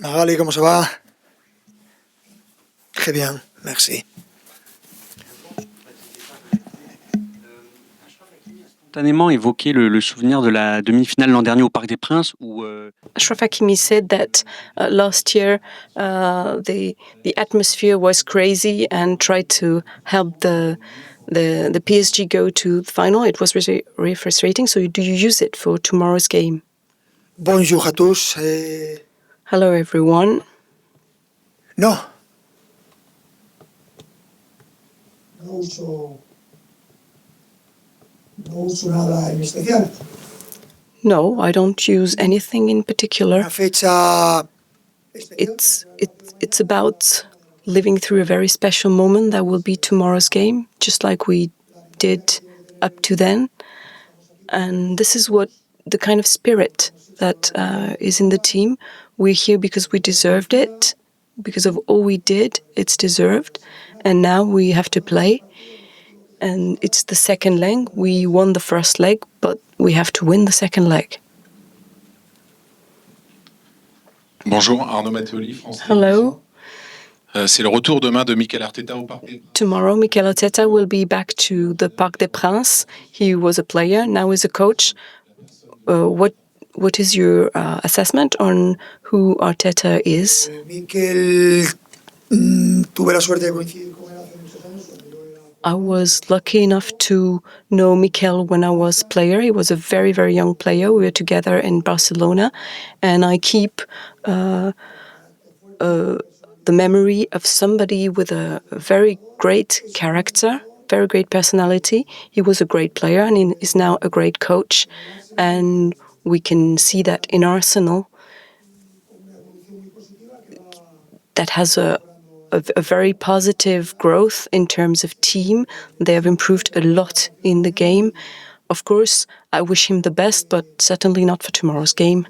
Magali, comment ça va? Très bien, merci. Spontanément évoqué le souvenir de la demi-finale l'an dernier au Parc des Princes où Achraf Hakimi said that last year the atmosphere was crazy and tried to help the PSG go to the final. It was really, really frustrating. So do you use it for tomorrow's game? Bonjour à tous. Hello, everyone. No. No uso nada en especial. No, I don't use anything in particular. Una fecha It's about living through a very special moment that will be tomorrow's game, just like we did up to then. And this is what the kind of spirit that is in the team. We're here because we deserved it, because of all we did, it's deserved. And now we have to play. And it's the second leg. We won the first leg, but we have to win the second leg. Bonjour, Arnaud Matteoli, France. Hello. C'est le retour demain de Mikel Arteta au Parc des Princes. Tomorrow, Mikel Arteta will be back to the Parc des Princes. He was a player, now he's a coach. What is your assessment on who Arteta is? Mikel, tuve la suerte de coincidir con él hace muchos años. I was lucky enough to know Mikel when I was a player. He was a very, very young player. We were together in Barcelona, and I keep the memory of somebody with a very great character, very great personality. He was a great player, and he is now a great coach. And we can see that in Arsenal, that has a very positive growth in terms of team. They have improved a lot in the game. Of course, I wish him the best, but certainly not for tomorrow's game.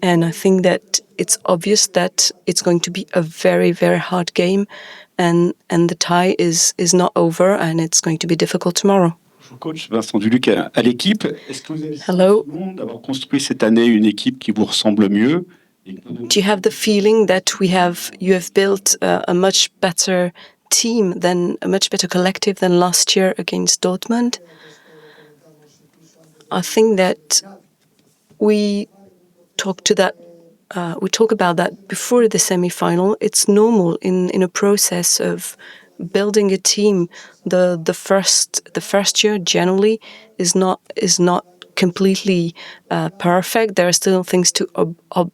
And I think that it's obvious that it's going to be a very, very hard game, and the tie is not over, and it's going to be difficult tomorrow. Coach Vincent Duluc à l'équipe. Est-ce que vous avez Hello. le sentiment d'avoir construit cette année une équipe qui vous ressemble mieux? Do you have the feeling that you have built a much better team, a much better collective than last year against Dortmund? I think that we talk about that before the semi-final. It's normal in a process of building a team. The first year generally is not completely perfect. There are still things to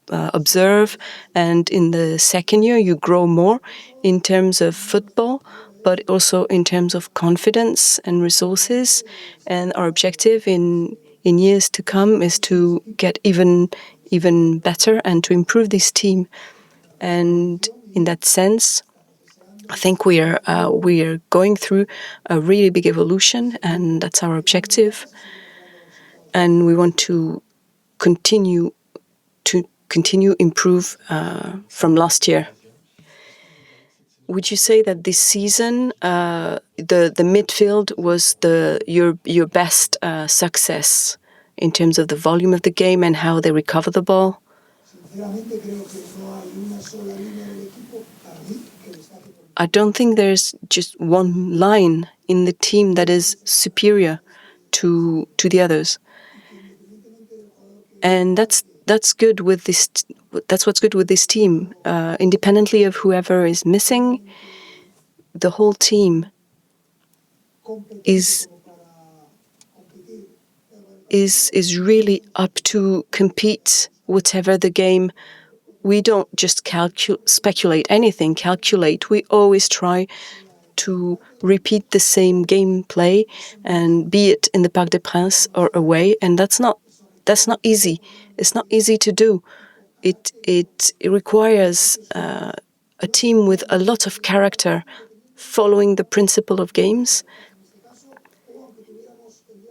observe, and in the second year you grow more in terms of football, but also in terms of confidence and resources. And our objective in years to come is to get even better and to improve this team. And in that sense, I think we are going through a really big evolution, and that's our objective. And we want to continue improve from last year. Would you say that this season the midfield was your best success in terms of the volume of the game and how they recover the ball? I don't think there's just one line in the team that is superior to the others. And that's good with this. That's what's good with this team. Independently of whoever is missing, the whole team is really up to compete whatever the game. We don't just speculate anything. We always try to repeat the same gameplay, and be it in the Parc des Princes or away, and that's not easy. It's not easy to do. It requires a team with a lot of character, following the principle of games.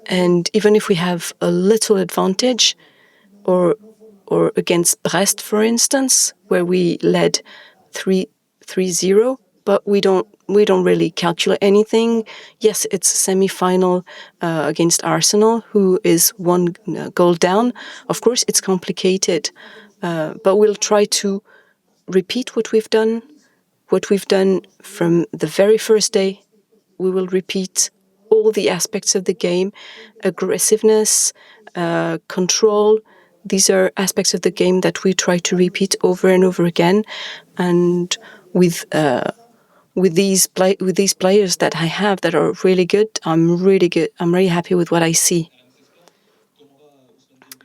And even if we have a little advantage, or against Brest, for instance, where we led 3 3-0, but we don't really calculate anything. Yes, it's a semi-final against Arsenal, who is one goal down. Of course, it's complicated, but we'll try to repeat what we've done from the very first day. We will repeat all the aspects of the game: aggressiveness, control. These are aspects of the game that we try to repeat over and over again, and with these players that I have that are really good, I'm really happy with what I see.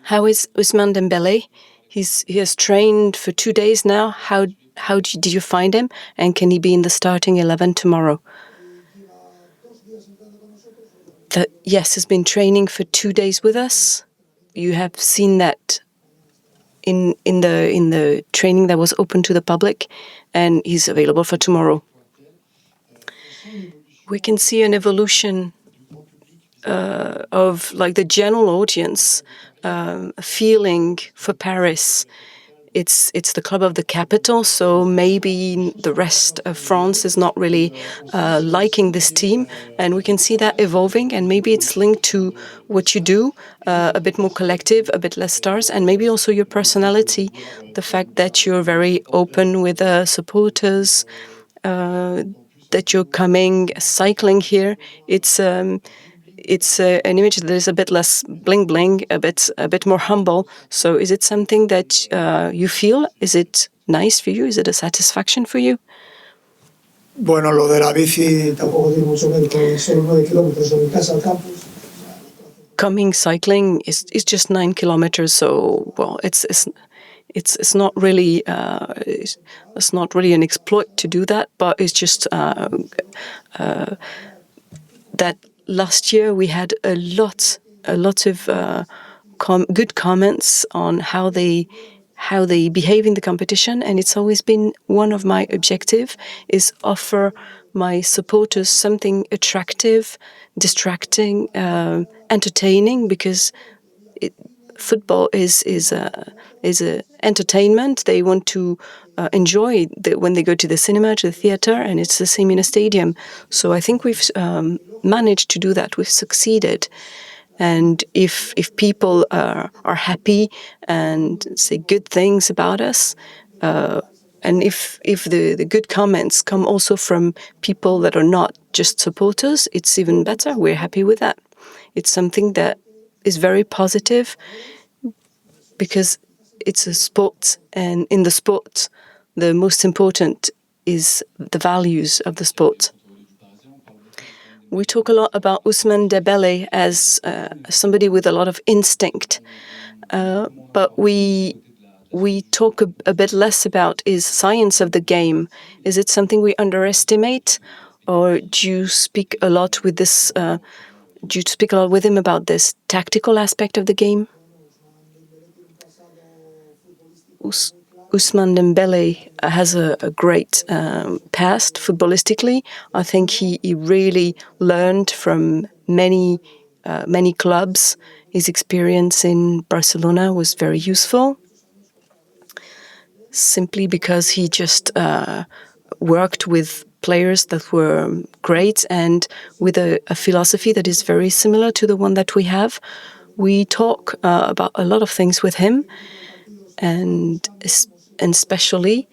How is Ousmane Dembele? He has trained for 2 days now. How did you find him? And can he be in the starting 11 tomorrow? Yes, has been training for 2 days with us. You have seen that in the training that was open to the public, and he's available for tomorrow. We can see an evolution of like the general audience feeling for Paris. It's the club of the capital, so maybe the rest of France is not really liking this team, and we can see that evolving, and maybe it's linked to what you do, a bit more collective, a bit less stars, and maybe also your personality, the fact that you're very open with supporters, that you're coming, cycling here. It's an image that is a bit less bling bling, a bit more humble. So is it something that you feel? Is it nice for you? Is it a satisfaction for you? Bueno, lo de la bici tampoco tiene mucho mérito, es solo 9 kilómetros de mi casa al campus. Coming cycling is just 9 kilometers, so well, it's not really it's not really an exploit to do that, but it's just that last year we had a lot of good comments on how they behave in the competition, and it's always been one of my objectives is offer my supporters something attractive, distracting, entertaining, because football is a entertainment. They want to enjoy when they go to the cinema, to the theater, and it's the same in a stadium. So I think we've managed to do that. We've succeeded. And if people are happy and say good things about us, and if the good comments come also from people that are not just supporters, it's even better. We're happy with that. It's something that is very positive because it's a sport, and in the sport, the most important is the values of the sport. We talk a lot about Ousmane Dembele as somebody with a lot of instinct, but we talk a bit less about his science of the game. Is it something we underestimate, or do you speak a lot with this? Do you speak a lot with him about this tactical aspect of the game? Ousmane Dembele has a great past footballistically. I think he really learned from many clubs. His experience in Barcelona was very useful, simply because he just worked with players that were great and with a philosophy that is very similar to the one that we have. We talk about a lot of things with him, and especially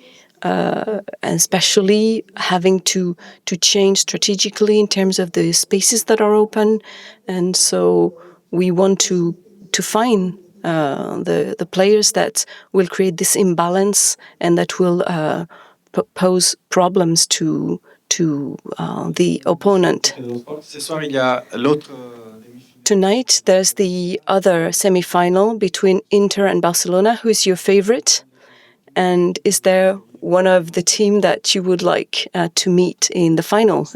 having to change strategically in terms of the spaces that are open, and so we want to find the players that will create this imbalance and that will pose problems to the opponent. Tonight, there's the other semi-final between Inter and Barcelona. Who is your favorite? And is there one of the team that you would like to meet in the final?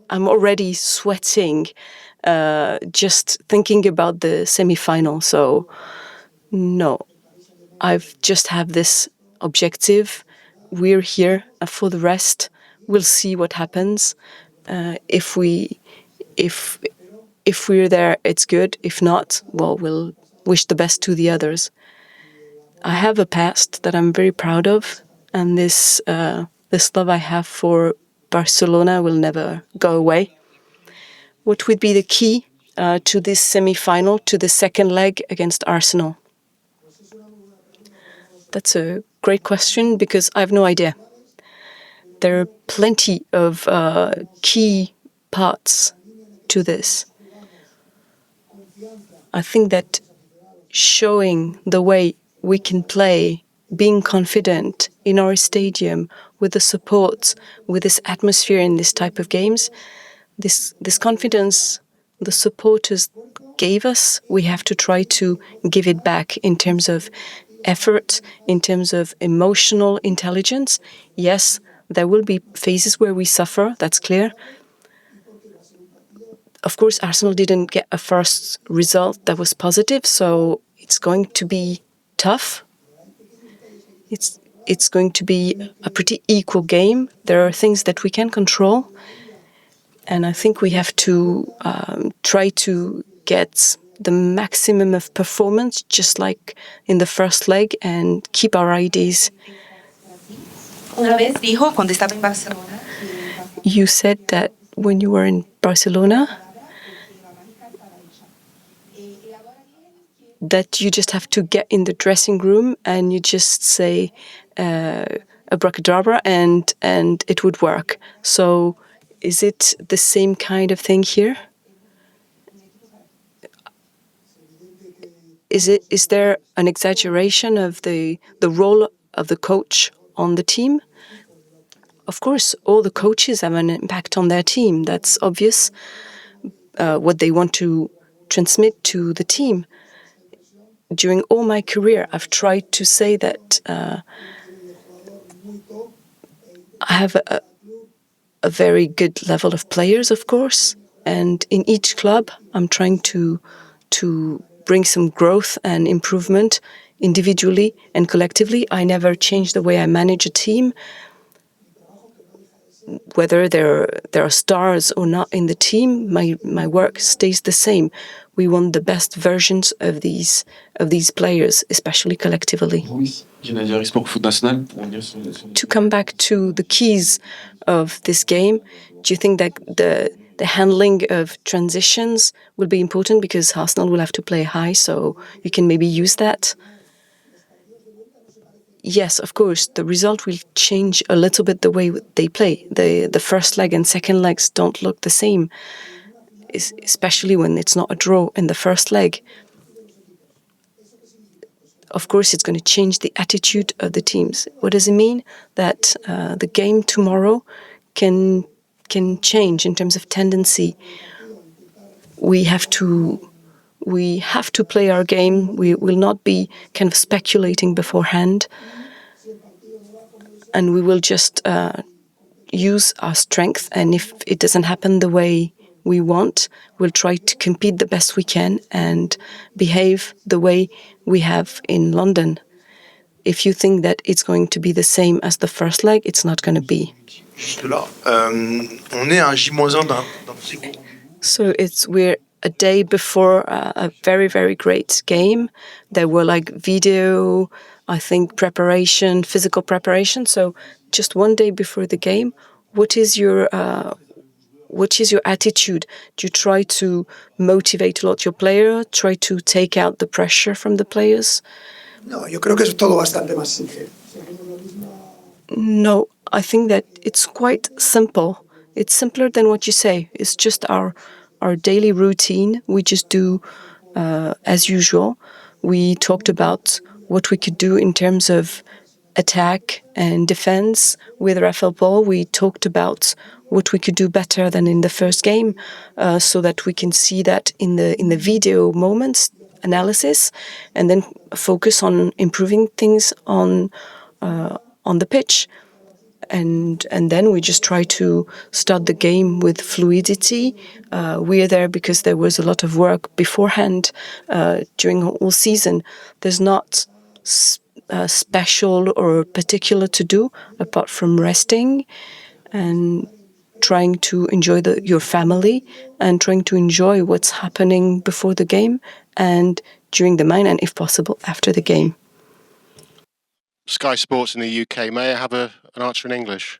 I'm already sweating just thinking about the semi-final. So, no, I've just have this objective. We're here for the rest. We'll see what happens. If we're there, it's good. If not, well, we'll wish the best to the others. I have a past that I'm very proud of. and this love I have for Barcelona will never go away. What would be the key to this semi-final, to the second leg against Arsenal? That's a great question because I have no idea. There are plenty of key parts to this. I think that showing the way we can play, being confident in our stadium, with the support, with this atmosphere in this type of games, this confidence the supporters gave us, we have to try to give it back in terms of effort, in terms of emotional intelligence. Yes, there will be phases where we suffer, that's clear. Of course, Arsenal didn't get a first result that was positive, so it's going to be tough. It's going to be a pretty equal game. There are things that we can control, and I think we have to try to get the maximum of performance, just like in the first leg, and keep our ideas. You said that when you were in Barcelona, that you just have to get in the dressing room and you just say abracadabra and it would work. So is it the same kind of thing here? Is there an exaggeration of the role of the coach on the team? Of course, all the coaches have an impact on their team. That's obvious, what they want to transmit to the team. During all my career, I've tried to say that I have a very good level of players, of course, and in each club, I'm trying to bring some growth and improvement individually and collectively. I never change the way I manage a team, whether there are stars or not in the team. My work stays the same. We want the best versions of these players, especially collectively. To come back to the keys of this game, do you think that the handling of transitions will be important because Arsenal will have to play high, so you can maybe use that? Yes, of course, the result will change a little bit the way they play. The first leg and second legs don't look the same, especially when it's not a draw in the first leg. Of course, it's going to change the attitude of the teams. What does it mean? That the game tomorrow can change in terms of tendency. We have to play our game. We will not be kind of speculating beforehand, and we will just use our strength. And if it doesn't happen the way we want, we'll try to compete the best we can and behave the way we have in London. If you think that it's going to be the same as the first leg, it's not going to be. So we're a day before a very, very great game. There were like video, I think, preparation, physical preparation. So just one day before the game, what is your attitude? Do you try to motivate a lot your player? Try to take out the pressure from the players? No, yo creo que es todo bastante más simple. No, I think that it's quite simple. It's simpler than what you say. It's just our daily routine. We just do as usual. We talked about what we could do in terms of attack and defense with Rafael Paul. We talked about what we could do better than in the first game, so that we can see that in the video moments analysis, and then focus on improving things on the pitch. And then we just try to start the game with fluidity. We are there because there was a lot of work beforehand during all season. There's not special or particular to do apart from resting and trying to enjoy your family and trying to enjoy what's happening before the game and during the match, and if possible after the game. Sky Sports in the UK. May I have an answer in English?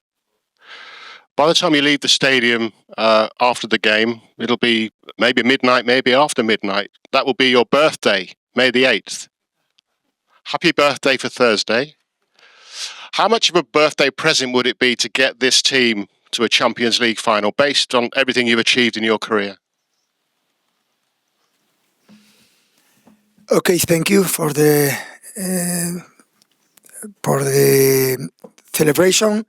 By the time you leave the stadium after the game, it'll be maybe midnight, maybe after midnight. That will be your birthday, May the 8th. Happy birthday for Thursday. How much of a birthday present would it be to get this team to a Champions League final based on everything you've achieved in your career? Okay, thank you for the celebration.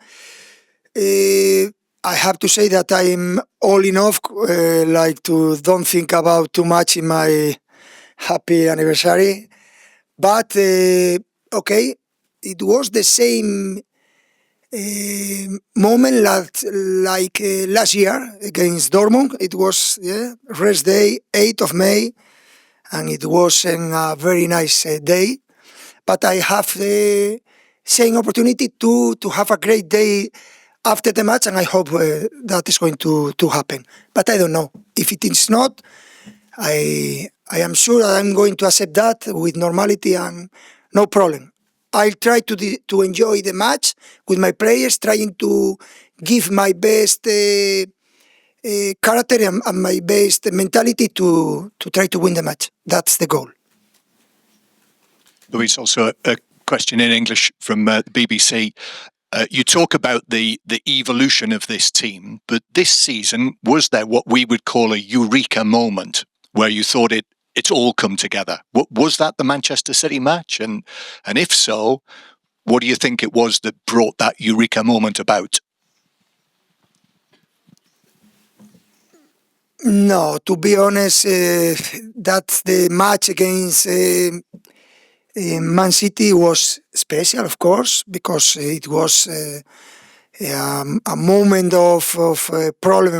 I have to say that I'm all enough, like to don't think about too much in my happy anniversary. But okay, it was the same moment like last year against Dortmund. It was rest day, 8th of May, and it was a very nice day. But I have the same opportunity to have a great day after the match, and I hope that is going to happen. But I don't know. If it is not, I am sure that I'm going to accept that with normality and no problem. I'll try to enjoy the match with my players, trying to give my best character and my best mentality to try to win the match. That's the goal. Luis, also a question in English from the BBC. You talk about the evolution of this team, but this season, was there what we would call a eureka moment where you thought it's all come together? Was that the Manchester City match? And if so, what do you think it was that brought that eureka moment about? No, to be honest, that's the match against Man City was special, of course, because it was a moment of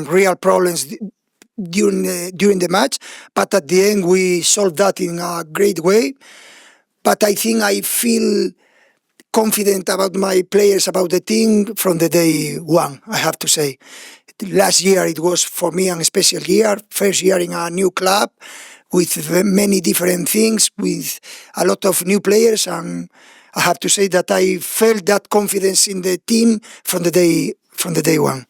real problems during the match. But at the end, we solved that in a great way. But I think I feel confident about my players, about the team from the day one, I have to say. Last year, it was for me a special year, first year in a new club, with many different things, with a lot of new players, and I have to say that I felt that confidence in the team from the day one.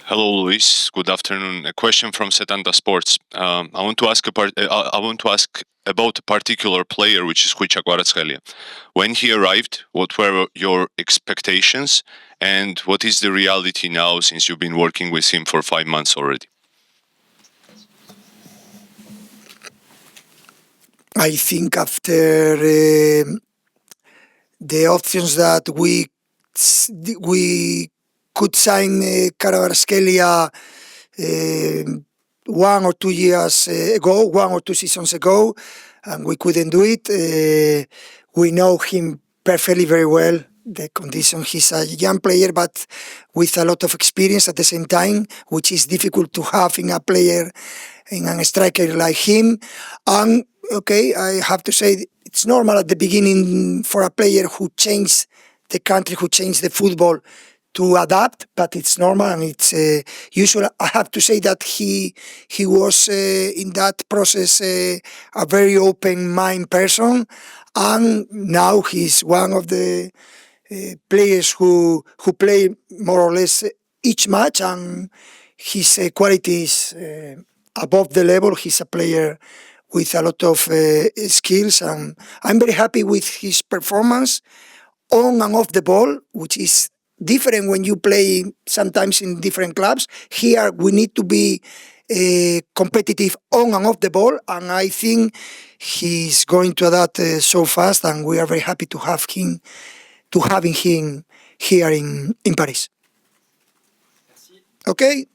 Hello, Luis. Good afternoon. A question from Setanta Sports. I want to ask about a particular player, which is Khvicha Kvaratskhelia. When he arrived, what were your expectations, and what is the reality now, since you've been working with him for 5 months already? I think after the options that we could sign Kvaratskhelia 1 or 2 years ago, 1 or 2 seasons ago, and we couldn't do it. We know him perfectly very well. The condition, he's a young player, but with a lot of experience at the same time, which is difficult to have in a player, in a striker like him. And okay, I have to say it's normal at the beginning for a player who changed the country, who changed the football, to adapt, but it's normal and it's usual. I have to say that he was in that process a very open mind person, and now he's one of the players who play more or less each match, and his quality is above the level. He's a player with a lot of skills, and I'm very happy with his performance on and off the ball, which is different when you play sometimes in different clubs. Here we need to be competitive on and off the ball, and I think he's going to adapt so fast, and we are very happy to having him here in Paris. Okay.